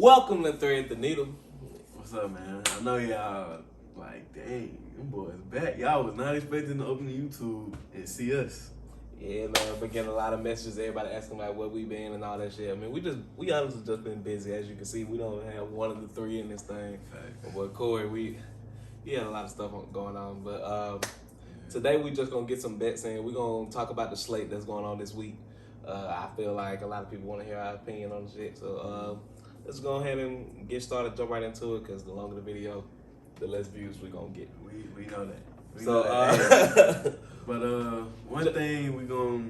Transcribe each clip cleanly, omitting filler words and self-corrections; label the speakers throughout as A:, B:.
A: Welcome to Thread the Needle.
B: What's up, man? I know y'all like, dang, them boys back. Y'all was not expecting to open YouTube and see us.
A: Yeah, man, been getting a lot of messages. Everybody asking like where we been and all that shit. I mean, we honestly just been busy. As you can see, we don't have one of the three in this thing.
B: Facts.
A: But Corey, he had a lot of stuff going on. But today we just gonna get some bets in. We're gonna talk about the slate that's going on this week. I feel like a lot of people want to hear our opinion on the shit. So let's go ahead and get started. Jump right into it, because the longer the video, the less views we gonna get.
B: We know that. We
A: So,
B: know that. But one thing we gonna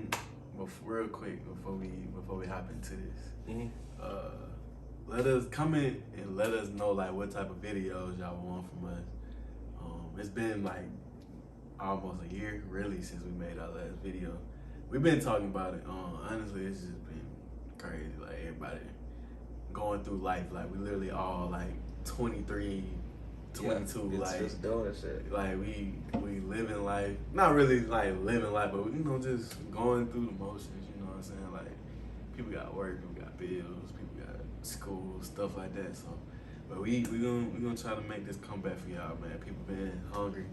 B: real quick before we hop into this,
A: Mhm.
B: let us comment and let us know like what type of videos y'all want from us. It's been like almost a year really since we made our last video. We've been talking about it. Honestly, it's just been crazy. Like everybody going through life. Like we literally all like 23, 22.
A: Yeah, it's
B: like
A: just doing shit.
B: like we living life, not really like living life, but just going through the motions. You know what I'm saying? Like people got work, people got bills, people got school, stuff like that. So, but we gonna try to make this comeback for y'all, man. People been hungry.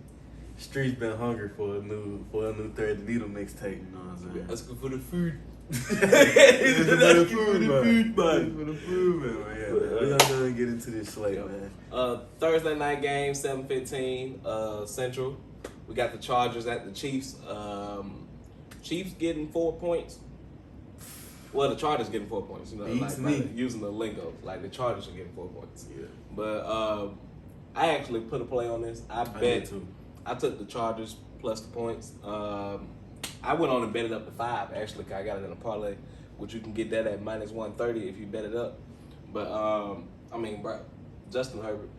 B: Streets been hungry for a new Thread the Needle mixtape. You know what I'm saying?
A: Asking for the food.
B: For the food, man. Yeah, man. We're gonna go and get into this slate, man.
A: Thursday night game, 7:15 Central. We got the Chargers at the Chiefs. Chiefs getting 4 points. Well, the Chargers getting 4 points. You know,
B: Beats
A: like
B: me.
A: using the lingo, like the Chargers are getting 4 points.
B: Yeah.
A: But I actually put a play on this. I
B: did
A: bet.
B: too.
A: I took the Chargers plus the points. I went on and bet it up to 5. Actually, 'cause I got it in a parlay, which you can get that at minus 130 if you bet it up. But I mean, bro, Justin Herbert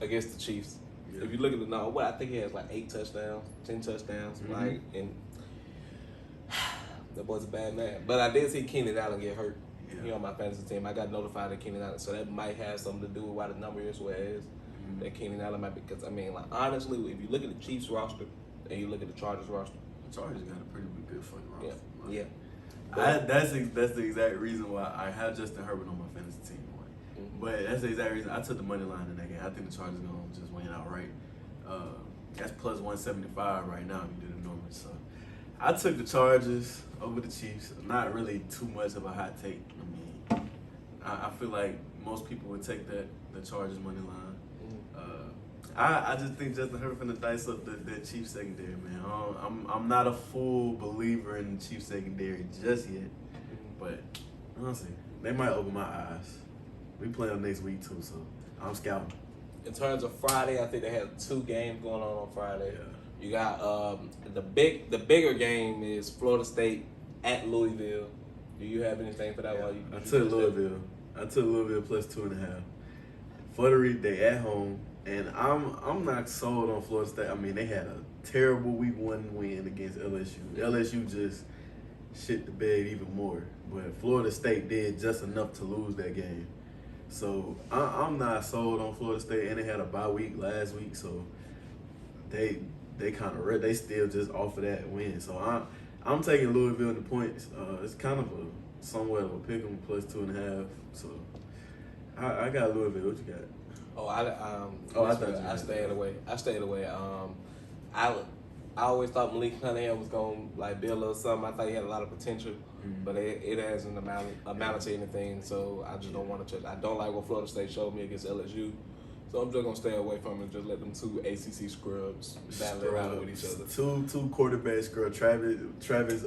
A: against the Chiefs.
B: Yeah.
A: If you look at the number, what I think he has like 8 touchdowns, 10 touchdowns,
B: Mhm.
A: like, and that boy's a bad man. But I did see Keenan Allen get hurt.
B: Yeah.
A: He on my fantasy team. I got notified that Keenan Allen, so that might have something to do with why the number is where it is.
B: Mhm.
A: That Keenan Allen might be, because I mean, like honestly, if you look at the Chiefs roster and you look at the Chargers roster,
B: The Chargers got a pretty good fucking roster.
A: yeah.
B: That's the exact reason why I have Justin Herbert on my fantasy team.
A: Mhm.
B: But that's the exact reason I took the money line in that game. I think the Chargers gonna just win outright. That's plus 175 right now if you do the numbers. So I took the Chargers over the Chiefs. Not really too much of a hot take. I mean, I feel like most people would take the Chargers money line. I just think Justin Herbert finna dice up the Chiefs secondary, man. I'm not a full believer in the Chiefs secondary just yet, but honestly, they might open my eyes. We play them next week too, so I'm scouting.
A: In terms of Friday, I think they have 2 games going on Friday.
B: Yeah.
A: You got the bigger game is Florida State at Louisville. Do you have anything for that? While
B: I took Louisville. I took Louisville plus 2.5. For the reason they at home, and I'm not sold on Florida State. I mean, they had a terrible week 1 win against LSU. LSU just shit the bed even more, but Florida State did just enough to lose that game. So I'm not sold on Florida State, and they had a bye week last week, so they kind of they still just off of that win. So I'm taking Louisville in the points. It's kind of a somewhat of a pick 'em plus 2.5. So I got Louisville. What you got?
A: I stayed away. I always thought Malik Cunningham was gonna like be a little something. I thought he had a lot of potential, but it hasn't amounted to anything. So I just don't want to touch. I don't like what Florida State showed me against LSU. So I'm just gonna stay away from it. Just let them 2 ACC scrubs battle it out with each other.
B: Two quarterbacks, girl. Travis.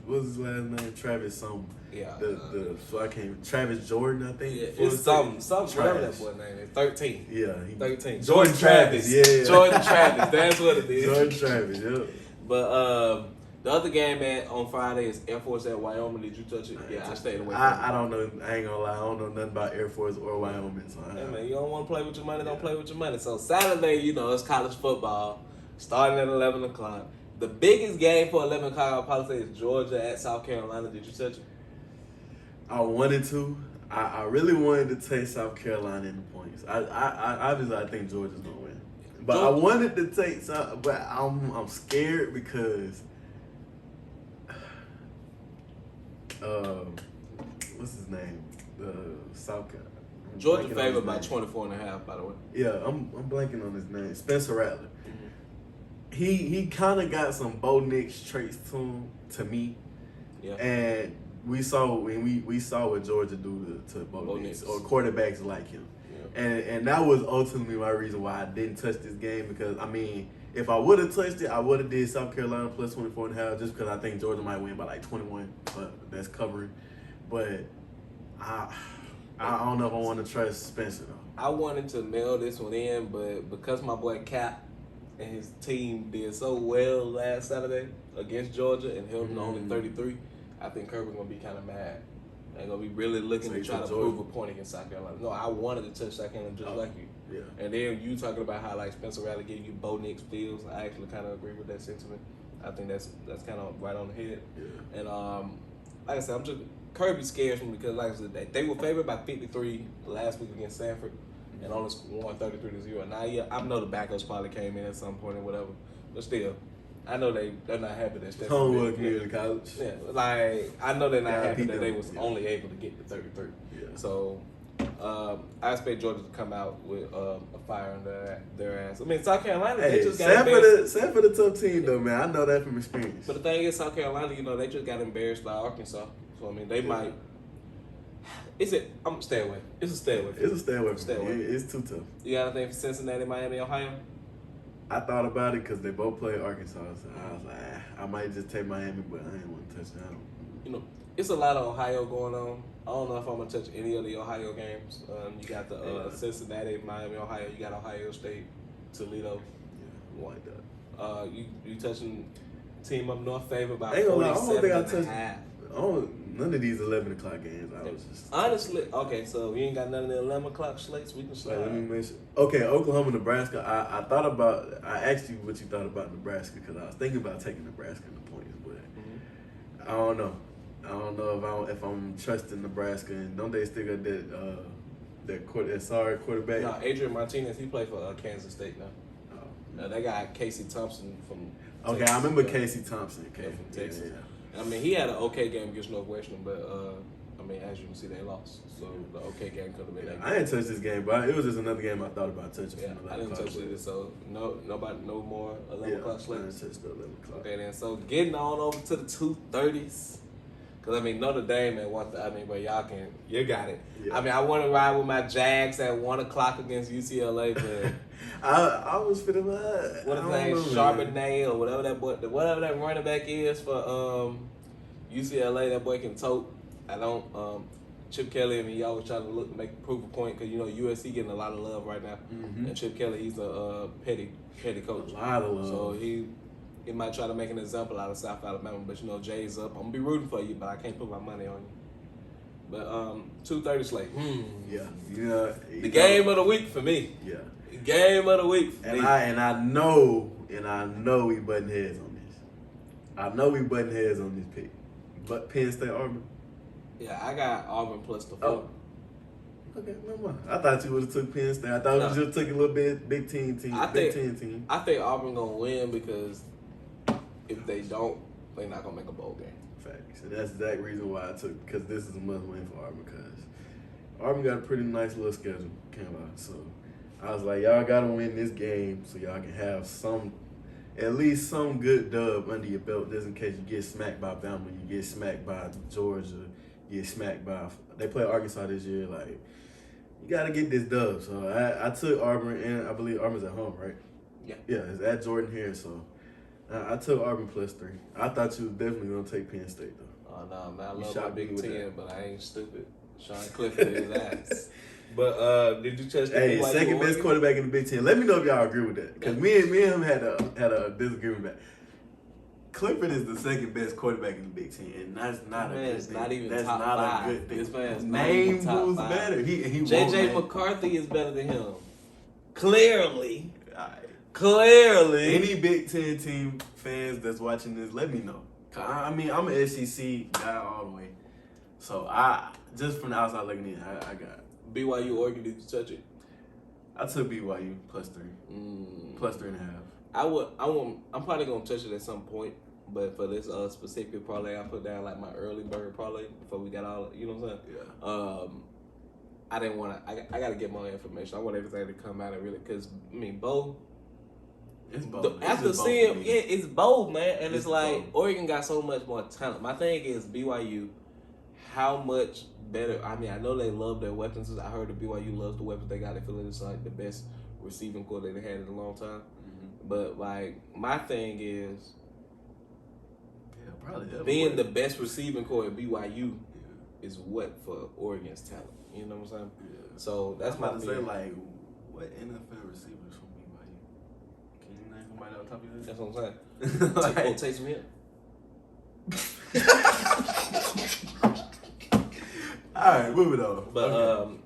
B: What's his last name? Travis something.
A: Yeah.
B: Travis Jordan, I think.
A: Yeah,
B: Florida
A: it's
B: State.
A: something. Whatever that boy name is. 13.
B: Yeah.
A: 13.
B: Jordan Travis. Yeah.
A: Jordan Travis. That's what it is.
B: Jordan Travis. Yep.
A: But the other game on Friday is Air Force at Wyoming. Did you touch it? Yeah, I stayed away from it.
B: I don't know. I ain't gonna lie. I don't know nothing about Air Force or Wyoming. So
A: Hey man, you don't want to play with your money, don't play with your money. So Saturday, it's college football, starting at 11 o'clock. The biggest game for 11 o'clock, I'll probably say, is Georgia at South Carolina. Did you touch it?
B: I wanted to. I really wanted to take South Carolina in the points. I obviously I think Georgia's gonna win, but I wanted to take some. But I'm scared because what's his name? South
A: Georgia
B: blanking on
A: favored
B: his
A: by
B: name.
A: 24.5, by the way.
B: Yeah, I'm blanking on his name. Spencer Rattler.
A: Mm-hmm.
B: He kind of got some Bo Nix traits to me,
A: Yeah.
B: and we saw what Georgia do to Bo Nix or quarterbacks like him, and that was ultimately my reason why I didn't touch this game, because I mean, if I would have touched it, I would have did South Carolina plus 24.5, just because I think Georgia might win by like 21, but that's covering. But I don't know if I want to trust Spencer though.
A: I wanted to mail this one in, but because my boy Cap and his team did so well last Saturday against Georgia and held them to only 33, I think Kirby's going to be kind of mad. They're going to be really looking to try to prove a point against South Carolina. No, I wanted to touch South Carolina just like you.
B: Yeah.
A: And then you talking about how like Spencer Rattler gave you Bo Nix feels. I actually kind of agree with that sentiment. I think that's kind of right on the head.
B: Yeah.
A: And like I said, Kirby scares me because, like I said, they were favored by 53 last week against Stanford and only won 33-0. Now, yeah, I know the backups probably came in at some point or whatever, but still, I know they're not happy that Stanford.
B: Homewood Community College.
A: Yeah, like I know they're not happy that they
B: them,
A: was only able to get to 33.
B: Yeah.
A: So I expect Georgia to come out with a fire under their ass. I mean, South Carolina, they just got embarrassed.
B: Sanford a tough team though, man. I know that from experience.
A: But the thing is, South Carolina, they just got embarrassed by Arkansas. So I mean, they might. I'm stay away. It's a stay away.
B: It's a stay away.
A: Stay away.
B: It's too tough.
A: You got anything for Cincinnati, Miami, Ohio?
B: I thought about it because they both play Arkansas, so I was like, I might just take Miami, but I ain't want to touch that.
A: It's a lot of Ohio going on. I don't know if I'm gonna touch any of the Ohio games. You got the Cincinnati, Miami, Ohio. You got Ohio State, Toledo.
B: Yeah, like that.
A: You touching team up north favored by
B: I
A: 47.5.
B: None of these 11 o'clock games. I was just
A: honestly okay. So you ain't got none of the 11 o'clock slates. We can slide.
B: Let me mention. Okay, Oklahoma, Nebraska. I thought about. I asked you what you thought about Nebraska because I was thinking about taking Nebraska in the points, but I don't know. I don't know if I'm trusting Nebraska, and don't they still got that sorry quarterback?
A: No, Adrian Martinez. He played for Kansas State now. Now they got Casey Thompson from.
B: Okay,
A: Texas,
B: I remember Casey Thompson.
A: from Texas.
B: Yeah.
A: I mean, he had an okay game against Northwestern, but I mean, as you can see, they lost. So the okay game could have been.
B: I didn't touch this game, but it was just another game I thought about touching.
A: Yeah, I didn't touch it. So no more 11 o'clock slates.
B: I didn't touch the 11 o'clock.
A: Okay, then so getting on over to the 2:30s. Cause I mean Notre Dame at 1. But you got it.
B: Yeah.
A: I mean, I want to ride with my Jags at 1 o'clock against UCLA, but
B: I was feeling
A: what is name Charbonnet or whatever that running back is for UCLA. That boy can tote. I don't. Chip Kelly, I mean, he always try to prove a point because USC getting a lot of love right now, and Chip Kelly, he's a petty coach. A
B: lot of love.
A: So he might try to make an example out of South Alabama, but Jay's up. I'm gonna be rooting for you, but I can't put my money on you. But 2:30 slate.
B: Yeah.
A: The game of the week for me.
B: Yeah.
A: The game of the week.
B: And I know we butting heads on this. I know we butting heads on this pick. But Penn State Auburn.
A: Yeah, I got Auburn plus the 4.
B: Oh. Okay, no more. I thought you would have took Penn State. I thought you just took a little bit Big Ten team.
A: I think Auburn gonna win because if they don't, they're not gonna make a bowl game.
B: Facts. And that's the exact reason why I took, because this is a must win for Auburn, because Auburn got a pretty nice little schedule, came out. So I was like, y'all gotta win this game so y'all can have at least some good dub under your belt, just in case you get smacked by Bama, you get smacked by Georgia, you get smacked by, they play Arkansas this year, like, you gotta get this dub. So I took Auburn, and I believe Auburn's at home, right?
A: Yeah.
B: Yeah, it's at Jordan here, so I took Auburn plus 3. I thought you was definitely gonna take Penn State though.
A: Oh no, man, I
B: You
A: love
B: shot
A: my Big
B: me with
A: Ten,
B: that.
A: but I ain't stupid. Sean Clifford is ass. But did you touch the
B: Hey,
A: BYU
B: second best
A: Oregon?
B: quarterback in the Big Ten. Let me know if y'all agree with that, because me and him had a disagreement back. Clifford is the second best quarterback in the Big Ten, and that's not a good thing.
A: Not even
B: that's
A: top
B: not
A: 5.
B: a good thing.
A: This man's
B: name
A: top
B: who's
A: 5.
B: better. He
A: JJ McCarthy is better than him. Clearly.
B: Alright.
A: Clearly.
B: Any Big Ten team fans that's watching this, let me know. I mean, I'm an SEC guy all the way, so just from the outside looking in, I got
A: BYU Oregon. Did you touch it?
B: I took BYU plus 3, plus 3.5.
A: I'm probably gonna touch it at some point, but for this specific parlay, I put down like my early bird parlay before we got all. You know what I'm saying?
B: Yeah.
A: I didn't want to. I got to get more information. I want everything to come out and really, because I mean, Bo.
B: It's bold.
A: After seeing, it's bold, man, and it's like
B: bold.
A: Oregon got so much more talent. My thing is BYU. How much better? I mean, I know they love their weapons. I heard the BYU loves the weapons they got. They feel it's like the best receiving core that they had in a long time.
B: Mm-hmm.
A: But like, my thing is,
B: probably
A: being the best receiving core at BYU is what for Oregon's talent. You know what I'm saying?
B: Yeah.
A: So that's
B: I'm about
A: my
B: to say,
A: thing.
B: like, what NFL receivers from BYU? Can you name somebody off the top of your head?
A: That's what I'm saying.
B: Like,
A: Taysom Hill.
B: all right, moving on.
A: But
B: okay.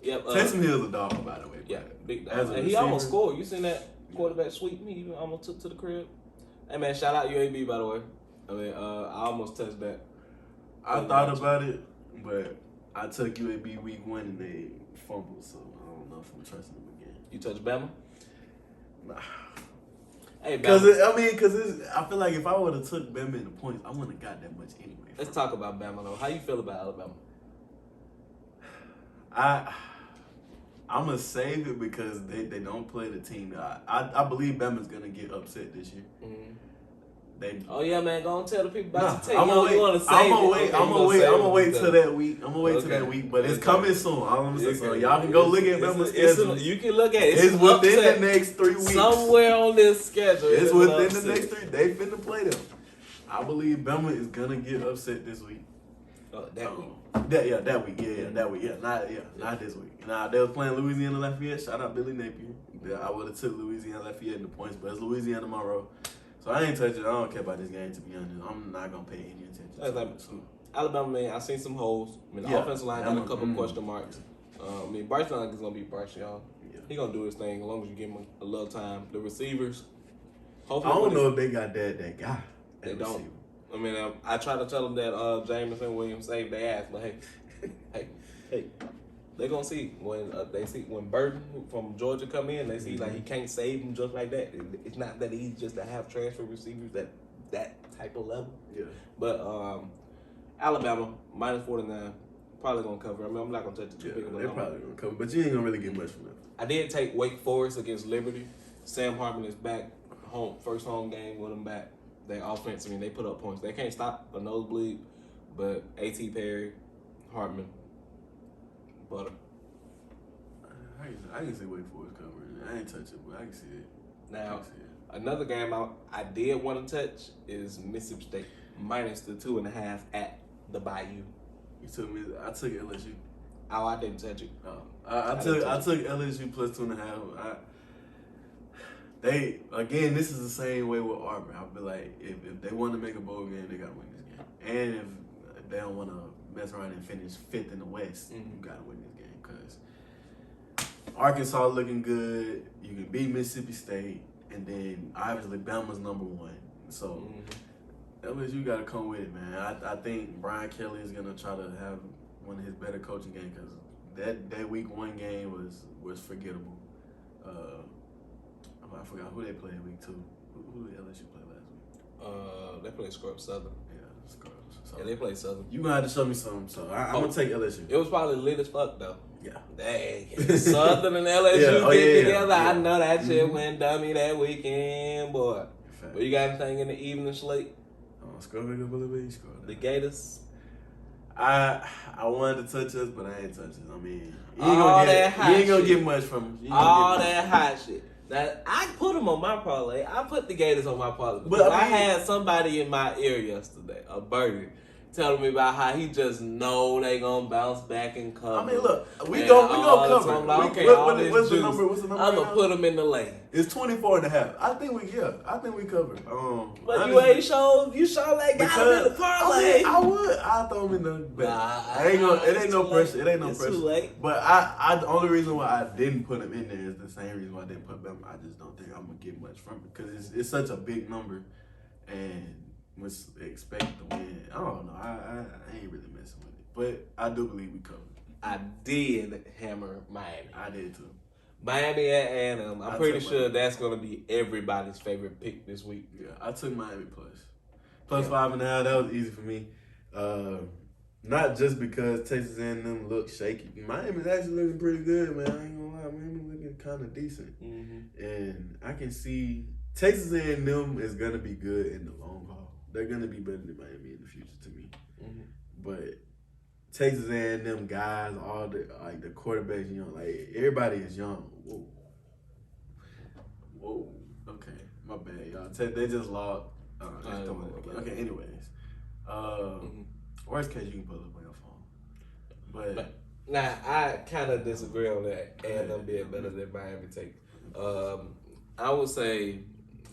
A: yep.
B: Taysom Hill's a dog, by the way.
A: Yeah, big dog.
B: As a
A: And he
B: receiver-
A: almost scored. You seen that quarterback sweep me? He almost took to the crib. Hey man, shout out UAB, by the way. I mean, I almost touched that.
B: I thought about it, but I took UAB week 1 and they fumbled, so I don't know if I'm trusting them again.
A: You touched Bama?
B: Nah.
A: Hey,
B: Because
A: Bama.
B: I feel like if I would have took Bama in the points, I wouldn't have got that much anyway.
A: Let's talk about Bama though. How you feel about Alabama?
B: I'm gonna save it because they don't play the team. I believe Bama's gonna get upset this year.
A: Mm-hmm.
B: They.
A: Oh yeah, man. Go and tell the people about your team.
B: I'm gonna wait. I'm gonna wait till that week. I'm gonna wait till that week, but it's coming soon. All I'm saying, so y'all can go look at Bama's schedule.
A: You can look at it.
B: It's within the next 3 weeks.
A: Somewhere on this schedule.
B: It's within the next 3. They finna play them. I believe Bama is gonna get upset this week.
A: That week.
B: That week. Yeah, that week. Not this week. Nah, they was playing Louisiana Lafayette. Shout out Billy Napier. Yeah, I would have took Louisiana Lafayette in the points, but it's Louisiana Monroe. So I ain't touching it. I don't care about this game, to be honest. I'm not gonna pay any attention to it. So.
A: Alabama, man, I seen some holes. I mean, the offensive line got a couple question marks. I mean, Bryce Young is gonna be Bryce Young.
B: Yeah.
A: He gonna do his thing as long as you give him a little time. The receivers,
B: I
A: hopefully,
B: don't know if they got that guy.
A: They don't. I mean, I try to tell them that Jameson Williams saved their ass, but hey, they gonna see when when Burton from Georgia come in, they see like he can't save them just like that. It's not that easy just to have transfer receivers that type of level.
B: Yeah.
A: But Alabama -49 probably gonna cover. I mean, I'm not gonna touch the too big of a
B: they're
A: number.
B: probably gonna cover, but you ain't gonna really get much from them.
A: I did take Wake Forest against Liberty. Sam Hartman is back first home game with them back. Their offense, I mean, they put up points. They can't stop a nosebleed, but A.T. Perry, Hartman, Butter.
B: I can see Wake Forest covering. I ain't touch it, but I can see it.
A: Now, another game I did want to touch is Mississippi State -2.5 at the Bayou.
B: You took me. I took LSU.
A: Oh, I didn't touch it.
B: I took LSU +2.5. This is the same way with Auburn. I'll be like, if they want to make a bowl game, they gotta win this game. And if they don't want to mess around and finish 5th in the West, you gotta win this game because Arkansas looking good. You can beat Mississippi State, and then obviously Bama's #1. So LSU gotta come with it, man. I think Brian Kelly is gonna try to have one of his better coaching games because that week 1 game was forgettable. I forgot who they played week 2. Who did LSU play last week?
A: They played Scrub Southern.
B: Yeah, Scrubs. So
A: Yeah, they played Southern.
B: you gonna have to show me something. So I'm gonna take LSU.
A: It was probably lit as fuck though.
B: Yeah.
A: Dang. Southern and LSU get together. I know that shit went dummy that weekend, boy. But you got anything in the evening slate? The Gators.
B: I wanted to touch us, but I ain't touch us. I mean, you
A: that
B: ain't gonna
A: shit.
B: get much from them.
A: All that hot shit. Now, I put them on my parlay. I put the Gators on my parlay. But
B: But
A: I had somebody in my ear yesterday, a birdie, telling me about how he just know they gonna bounce back and cover.
B: I mean, look, we gonna cover.
A: What's the number?
B: What's the number?
A: I'm gonna put them in the lane.
B: It's 24.5. I think we cover.
A: But you ain't showed. You saw that guy in the parlay.
B: I would. I throw him in the bet. It ain't no pressure. It ain't no pressure.
A: Too late.
B: But the only reason why I didn't put him in there is the same reason why I didn't put them. I just don't think I'm gonna get much from it because it's such a big number, and was expect to win. I don't know. I ain't really messing with it, but I do believe we covered.
A: I did hammer Miami.
B: I did too.
A: Miami at A&M. I'm pretty sure that's going to be everybody's favorite pick this week.
B: Yeah, I took Miami plus 5.5. That was easy for me. Not just because Texas A&M look shaky. Miami's actually looking pretty good, man. I ain't gonna lie, Miami looking kind of decent.
A: Mm-hmm.
B: And I can see Texas A&M is gonna be good in the long haul. They're gonna be better than Miami in the future to me.
A: Mm-hmm.
B: But Texas A&M guys, all the quarterbacks, like everybody is young. Whoa. Okay, my bad, y'all. They just lost. Okay. Anyways, worst case you can pull up on your phone, but
A: now I kind of disagree on that. A&M being better than Miami Tech. I would say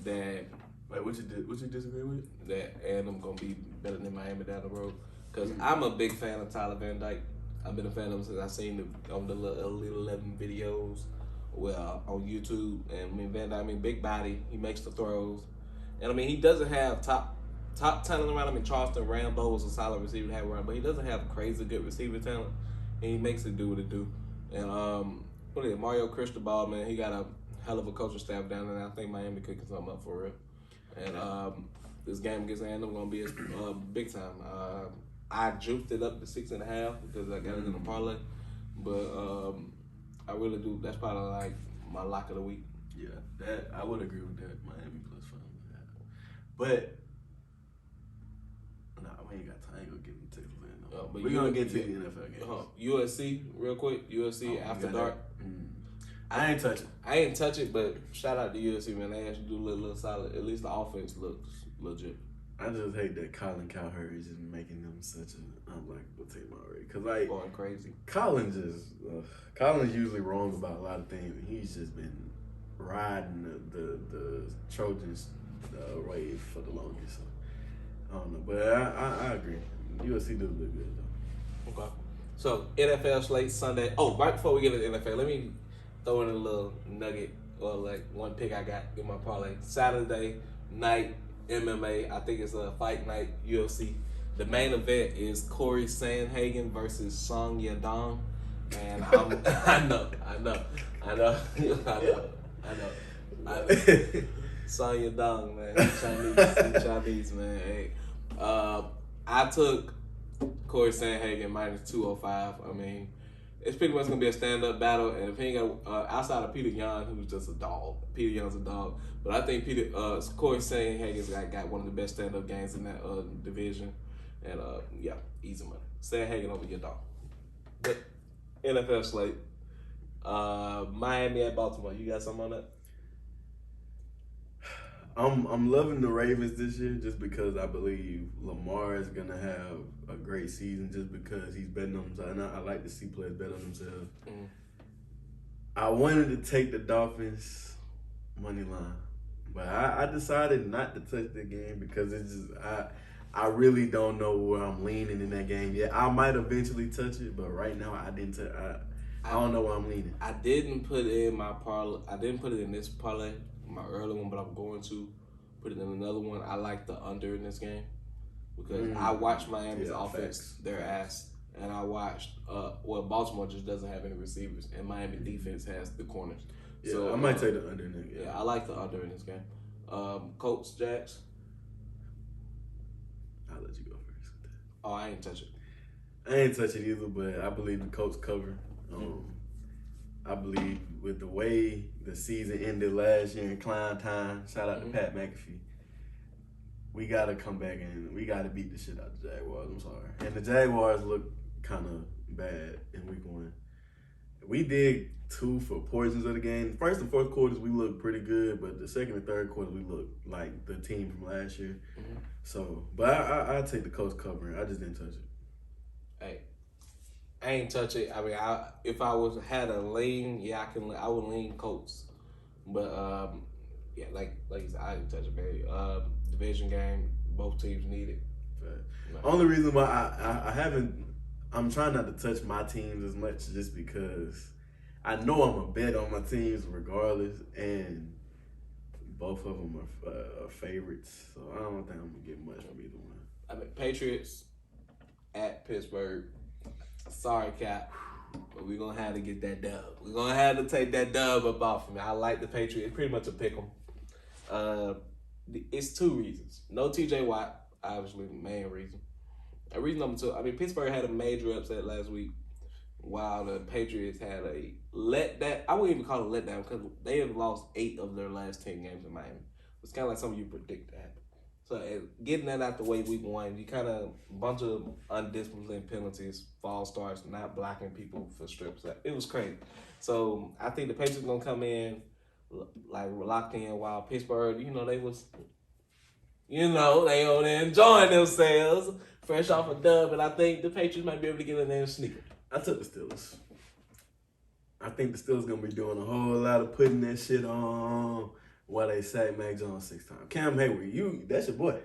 A: that.
B: Wait, what you disagree with?
A: That A&M gonna be better than Miami down the road. Because I'm a big fan of Tyler Van Dyke. I've been a fan of him since I seen him on the Elite 11 videos on YouTube. And Van Dyke, big body. He makes the throws. And he doesn't have top talent around him. Charleston Rambo was a solid receiver to have around, but he doesn't have crazy good receiver talent. And he makes it do what it do. And Mario Cristobal, man, he got a hell of a coaching staff down there. And I think Miami cooking something up for real. And this game against A&M gonna be big time. I juked it up to 6.5 because I got it in the parlay, but I really do. That's probably like my lock of the week.
B: Yeah, that I would agree with that. Miami plus 5. But we ain't got time. I ain't gonna get into Texas A&M. But we're gonna get to the NFL games.
A: USC, real quick. USC after dark.
B: I ain't touch it.
A: I ain't touch it, but shout out to USC, man. They actually do a little solid. At least the offense looks legit.
B: I just hate that Colin Cowherd is just making them such an unlikable team already. Cause
A: going crazy.
B: Colin's usually wrong about a lot of things, and he's just been riding the Trojans wave for the longest. So I don't know, but I agree. USC do look good though.
A: Okay. So NFL slate Sunday. Oh, right before we get to the NFL, let me throw in a little nugget or like one pick I got in my parlay. Saturday night. MMA, I think it's a fight night, UFC. The main event is Corey Sandhagen versus Song Yadong. And I know. Song Yadong, man. Chinese, man. Hey. I took Corey Sandhagen minus 205. It's pretty much gonna be a stand-up battle, and if he ain't got outside of Peter Yan, who's just a dog. Peter Yan's a dog, but I think Corey Sandhagen's got one of the best stand-up games in that division, and easy money. Sandhagen over your dog. But NFL slate, Miami at Baltimore. You got something on that?
B: I'm loving the Ravens this year just because I believe Lamar is gonna have a great season just because he's betting on himself. And I like to see players bet on themselves. Mm. I wanted to take the Dolphins money line, but I decided not to touch the game because it's just I really don't know where I'm leaning in that game yet. I might eventually touch it, but right now I didn't. I don't know where I'm leaning.
A: I didn't put it in my parlay. I didn't put it in this parlay. My early one, but I'm going to put it in another one. I like the under in this game because I watched Miami's offense, their ass, and I watched Baltimore just doesn't have any receivers, and Miami defense has the corners.
B: Yeah, so I might take the under in that game.
A: Yeah, I like the under in this game. Colts, Jacks.
B: I'll let you go first with that.
A: Oh, I ain't touch it.
B: I ain't touch it either, but I believe the Colts cover. I believe with the way the season ended last year in Klein time, shout out to Pat McAfee, we got to come back and we got to beat the shit out of the Jaguars. I'm sorry. And the Jaguars look kind of bad in week 1. We did 2 for portions of the game. First and fourth quarters, we looked pretty good, but the second and third quarter, we looked like the team from last year. Mm-hmm. So, but I'll take the Colts covering. I just didn't touch it.
A: Hey. I ain't touch it. If I had a lean, I would lean Colts, but like you said, I didn't touch it. Very division game, both teams need it.
B: Right. Only reason why I haven't, I'm trying not to touch my teams as much, just because I know I'm a bet on my teams regardless, and both of them are favorites, so I don't think I'm gonna get much from either one.
A: Patriots at Pittsburgh. Sorry, Cap, but we're going to have to get that dub. We're going to have to take that dub up off of me. I like the Patriots. It's pretty much a pick 'em. It's 2 reasons. No TJ Watt, obviously the main reason. And reason number 2, I mean, Pittsburgh had a major upset last week, while the Patriots had a letdown. I wouldn't even call it a letdown because they have lost 8 of their last 10 games in Miami. It's kind of like something you predict to happen. So getting that out the way week 1, you kind of bunch of undisciplined penalties, false starts, not blocking people for strips. It was crazy. So I think the Patriots gonna come in like locked in, while Pittsburgh, they was, they on there enjoying themselves, fresh off a dub, and I think the Patriots might be able to get in there and sneak it.
B: I took the Steelers. I think the Steelers gonna be doing a whole lot of putting that shit on while they sack Mac Jones 6 times. Cam Hayward, that's your boy.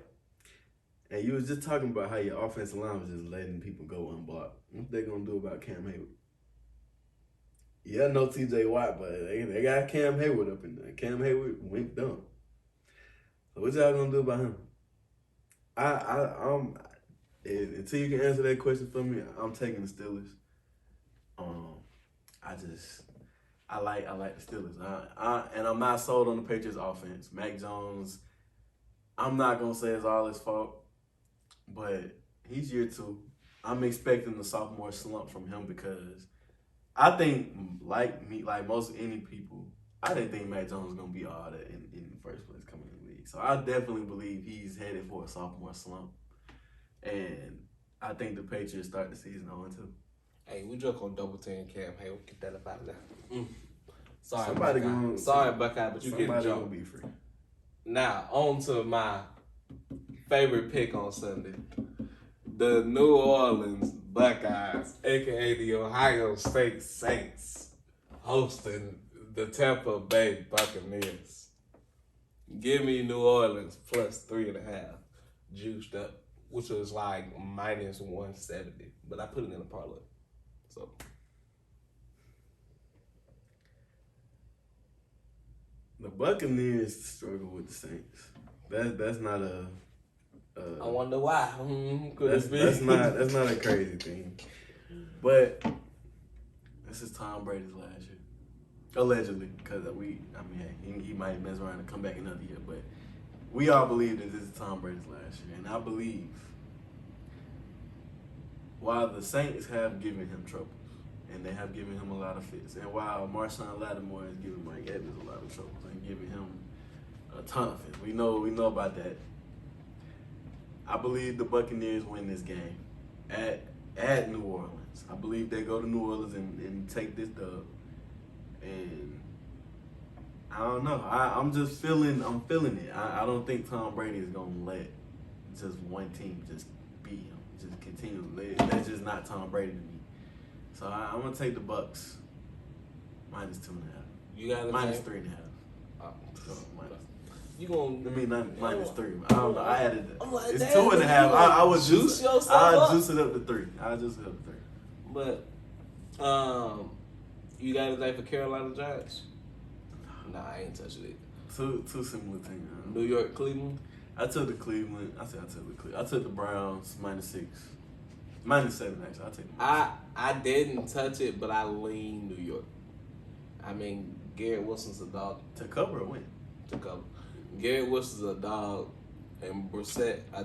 B: And you was just talking about how your offensive line was just letting people go unblocked. What they gonna do about Cam Hayward? Yeah, no TJ Watt, but they got Cam Hayward up in there. Cam Hayward went dumb. So what y'all gonna do about him? Until you can answer that question for me, I'm taking the Steelers. I like the Steelers. And I'm not sold on the Patriots offense. Mac Jones, I'm not gonna say it's all his fault, but he's year 2. I'm expecting the sophomore slump from him because I think, like most any people, I didn't think Mac Jones was gonna be all that in the first place coming in the league. So I definitely believe he's headed for a sophomore slump, and I think the Patriots start the season 0-2.
A: Hey, we just gonna double team Cam Hayward. Get that up out of there. Sorry,
B: Somebody
A: Buckeye. Sorry, Buckeye, but you get a
B: gonna
A: jump.
B: be free.
A: Now, on to my favorite pick on Sunday. The New Orleans Buckeyes, a.k.a. the Ohio State Saints, hosting the Tampa Bay Buccaneers. Give me New Orleans plus 3.5, juiced up, which was like minus 170. But I put it in a parlay. So
B: the Buccaneers struggle with the Saints. That's not a.
A: I wonder why. Could it be?
B: That's not a crazy thing. But this is Tom Brady's last year, allegedly, because he might mess around and come back another year. But we all believe that this is Tom Brady's last year, and I believe while the Saints have given him troubles, and they have given him a lot of fits, and while Marshawn Lattimore has given Mike Evans a lot of troubles and giving him a ton of fits, we know about that. I believe the Buccaneers win this game at New Orleans. I believe they go to New Orleans and take this dub. And I don't know. I'm feeling it. I don't think Tom Brady is gonna let just one team just beat him. Just continue. That's just not Tom Brady to me. So I'm gonna take the Bucks minus 2.5.
A: You got
B: minus 3.5.
A: You gonna?
B: I mean, not minus 3. I don't know. I added it.
A: Like,
B: it's 2.5. I would
A: juice yourself
B: I'll
A: up.
B: juice it up to 3.
A: But, you got anything for Carolina Giants? Nah, I ain't touching it.
B: Two similar teams.
A: New York, Cleveland.
B: I took the Cleveland. I took the Browns minus 6. Minus 7, actually. I take the
A: I didn't touch it, but I lean New York. I mean, Garrett Wilson's a dog.
B: To cover or win?
A: To cover. Garrett Wilson's a dog, and Brissett, I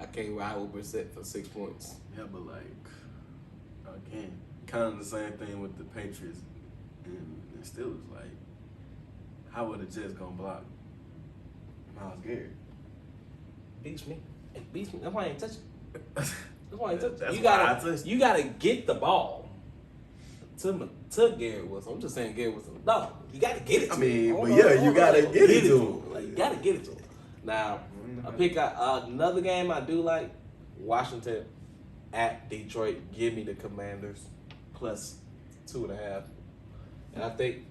A: can't ride with Brissett for 6 points.
B: Yeah, but again, kind of the same thing with the Patriots and Steelers. How would the Jets gonna block Myles Garrett?
A: Beats me. It beats me. That's why I ain't touching it. That's why I ain't touching it.
B: That's
A: You gotta get the ball to Garrett Wilson. I'm just saying Garrett Wilson. No, you gotta get it to him.
B: You gotta get it to him.
A: You gotta get it to him. Now, I pick another game I do like. Washington at Detroit. Give me the Commanders plus 2.5. And I think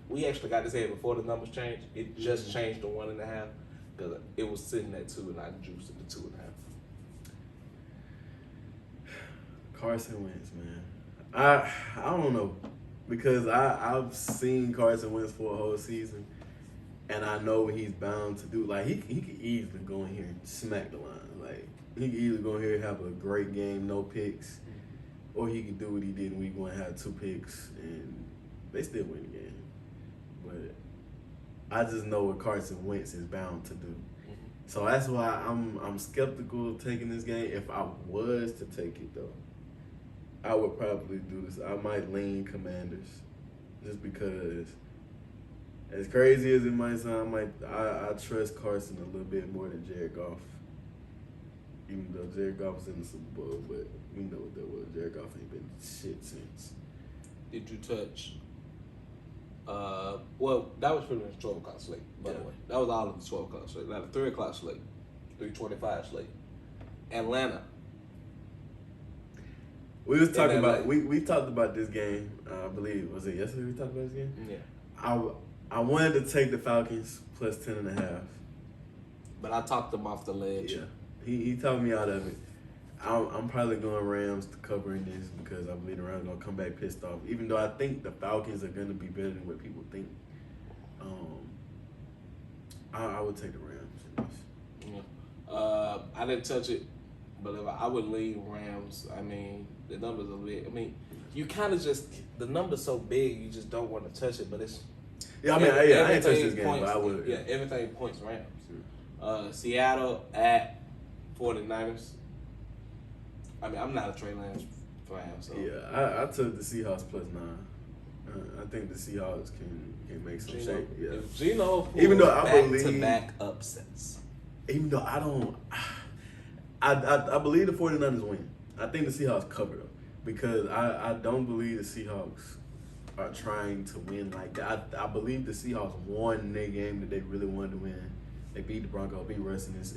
A: we actually got this here before the numbers changed. It just changed to 1.5 because it was sitting at 2 and I juiced it to 2.5.
B: Carson Wentz, man. I don't know, because I've seen Carson Wentz for a whole season, and I know what he's bound to do. He could easily go in here and smack the line. He could either go in here and have a great game, no picks, or he could do what he did in week 1, have 2 picks, and they still win the game. But I just know what Carson Wentz is bound to do. So that's why I'm skeptical of taking this game. If I was to take it though, I would probably do this. I might lean Commanders, just because. As crazy as it might sound, I trust Carson a little bit more than Jared Goff. Even though Jared Goff was in the Super Bowl, but we know what that was. Jared Goff ain't been shit since.
A: Did you touch? Well, that was pretty much 12 o'clock slate, by the way. That was all of the 12 o'clock slate. Now the 3 o'clock slate, 3:25 slate. Atlanta.
B: We was talking about we talked about this game. I believe was it yesterday we talked about this game.
A: Yeah.
B: I wanted to take the Falcons plus 10.5.
A: But I talked them off the ledge.
B: Yeah, he talked me out of it. I'm probably going Rams to cover in this because I believe the Rams are gonna come back pissed off. Even though I think the Falcons are gonna be better than what people think. I would take the Rams in this.
A: Yeah. I didn't touch it, but if I would lean Rams. I mean, the numbers are big. I mean, you kind of just the number's so big, you just don't want to touch it. But it's
B: I ain't touched this game,
A: points,
B: but I would.
A: Yeah, everything points Rams. Seattle at 49ers. I mean, I'm not a Trey Lance fan, so
B: yeah, I took the Seahawks plus 9. I think the Seahawks can make some shape. Yeah,
A: if Geno
B: even though I believe
A: back-to-back upsets.
B: Even though I believe the 49ers win. I think the Seahawks cover though, because I don't believe the Seahawks are trying to win like that. I believe the Seahawks won their game that they really wanted to win. They beat the Broncos, beat Russ, and is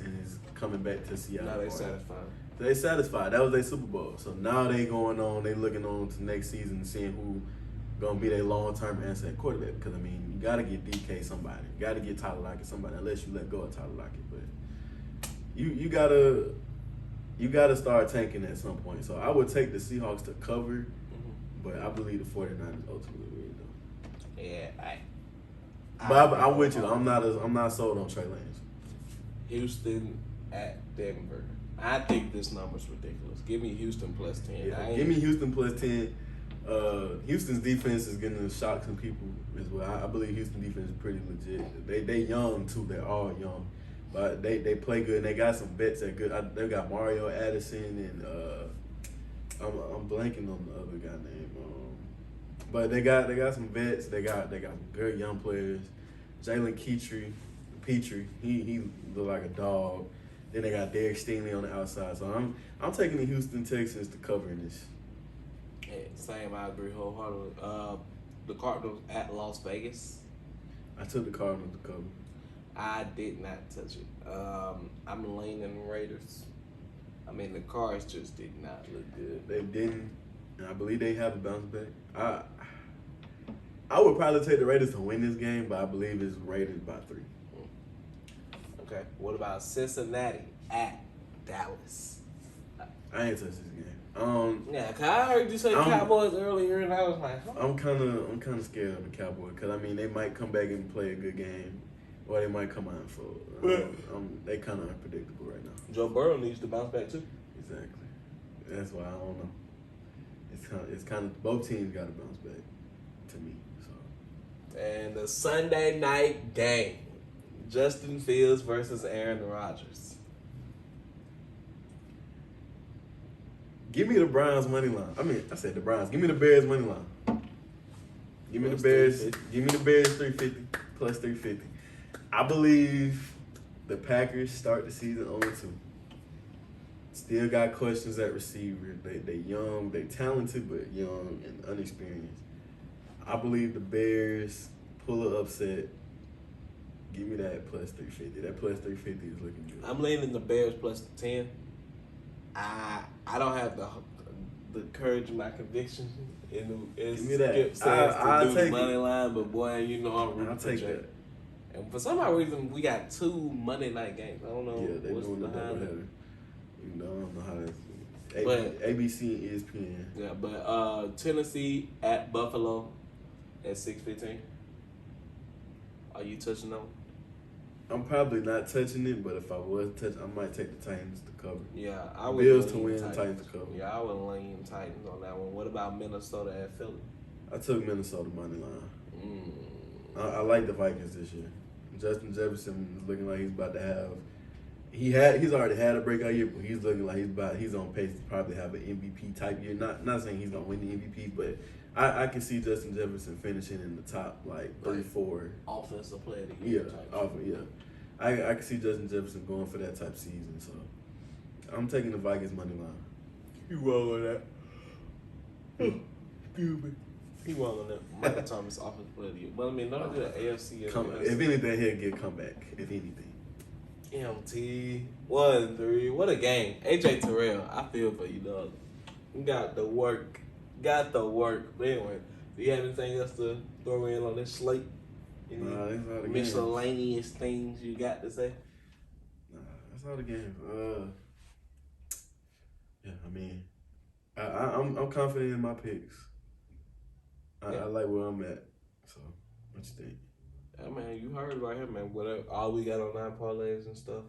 B: coming back to Seattle.
A: Now they satisfied.
B: They satisfied. That was their Super Bowl. So now they going on. They looking on to next season and seeing who gonna be their long-term answer at quarterback. Because I mean, you gotta get DK somebody. You gotta get Tyler Lockett somebody. Unless you let go of Tyler Lockett, but you gotta start tanking at some point. So I would take the Seahawks to cover, but I believe the 49ers ultimately win though.
A: Yeah,
B: But I'm with you. I'm not sold on Trey Lance.
A: Houston at Denver. I think this number's ridiculous. Give me Houston plus 10.
B: Yeah, give me Houston plus 10. Houston's defense is going to shock some people as well. I believe Houston defense is pretty legit. They young too. They're all young, but they play good. And they got some vets that good. They got Mario Addison and I'm blanking on the other guy name. But they got some vets. They got good young players. Jalen Petrie, he look like a dog. Then they got Derek Stingley on the outside. So I'm taking the Houston Texans to cover in this.
A: Yeah, same. I agree wholeheartedly. The Cardinals at Las Vegas.
B: I took the Cardinals to cover.
A: I did not touch it. I'm leaning Raiders. I mean, the Cards just did not look good.
B: They didn't, and I believe they have a bounce back. I would probably take the Raiders to win this game, but I believe it's Raiders by 3.
A: Okay. What about Cincinnati at Dallas?
B: I ain't touched this game.
A: Yeah, cause I heard you say Cowboys earlier, and I was like,
B: I'm kind of scared of the Cowboys because I mean they might come back and play a good game, or they might come out and fold. They kind of unpredictable right now.
A: Joe Burrow needs to bounce back too.
B: Exactly. That's why I don't know. It's kind of both teams got to bounce back to me. So.
A: And the Sunday night game. Justin Fields versus Aaron Rodgers.
B: Give me the Browns money line. I said the Browns. Give me the Bears money line. Give me the Bears. Give me the Bears 350 plus 350. I believe the Packers start the season 0-2. Still got questions at receiver. They young, they talented, but young and unexperienced. I believe the Bears pull an upset. Give me that plus 350. That plus 350 is looking good.
A: I'm leaning the Bears plus 10. I don't have the courage of my conviction. Give
B: me that.
A: Skip says to do the money line, but boy, you know I'm rooting for Jay.
B: That.
A: And for some reason, we got 2 Monday night games. I don't know what's
B: doing the
A: behind it.
B: I don't know how that's ABC and ESPN.
A: Yeah, but Tennessee at Buffalo at 6:15. Are you touching on?
B: I'm probably not touching it, but if I was touching, I might take the Titans to cover.
A: Yeah, I would.
B: Bills to win, Titans to cover.
A: Yeah, I would lean Titans on that one. What about Minnesota at Philly?
B: I took Minnesota money line. I like the Vikings this year. Justin Jefferson is looking like he's about to have he's already had a breakout year, but he's looking like he's on pace to probably have an MVP type year. Not saying he's gonna win the MVP, but I can see Justin Jefferson finishing in the top like 3-4.
A: Offensive player of the year.
B: I can see Justin Jefferson going for that type of season. So I'm taking the Vikings money line.
A: You wrong on that. Excuse me. He wrong on that. Michael Thomas offensive player of the year. But I mean, not only the AFC and the
B: If anything, he'll get comeback. If anything.
A: MT 1-3. What a game. AJ Terrell, I feel for you, dog. You got the work. But anyway, do you have anything else to throw in on this slate? Any
B: that's all the
A: miscellaneous things you got to say?
B: Nah, that's all the game. Yeah, I mean, I'm confident in my picks. I like where I'm at. So, what you think?
A: Yeah, man, you heard right here, man. Whatever, all we got on 9 parlays and stuff.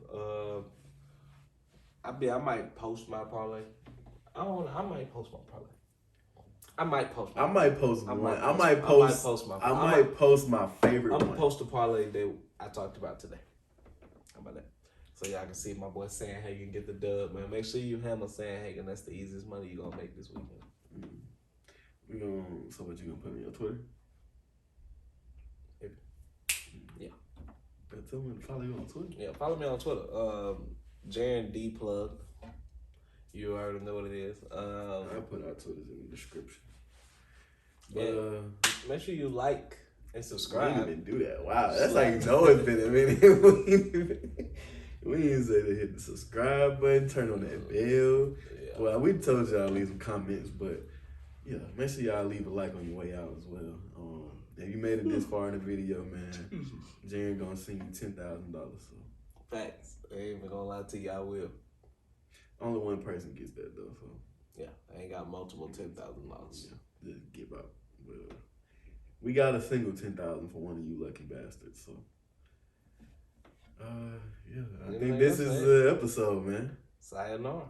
A: I might post my parlay. I might post my parlay. I might post one. I might
B: post my favorite one.
A: I'm gonna post the parlay that I talked about today. How about that? So y'all can see my boy Sandhagen get the dub, man. Make sure you handle Sandhagen. That's the easiest money you're gonna make this weekend.
B: So what you gonna put on your Twitter?
A: Maybe. Yeah.
B: Tell me to follow you on Twitter.
A: Yeah, follow me on Twitter. Jaren D Plug. You already know what it is.
B: I'll put our Twitters in the description.
A: But make sure you like and subscribe.
B: We didn't even do that. Wow, that's like it's been a minute. We didn't say to hit the subscribe button, turn on that bell. Yeah. Well, we told y'all to leave some comments, but yeah, make sure y'all leave a like on your way out as well. If you made it this far in the video, man, Jaren gonna send you $10,000. So
A: facts. I ain't even gonna lie to you, I will.
B: Only one person gets that though, so
A: yeah, I ain't got multiple $10,000.
B: Yeah, just give up. Well, we got a single $10,000 for one of you lucky bastards. So, yeah, I think this is the episode, man.
A: Sayonara.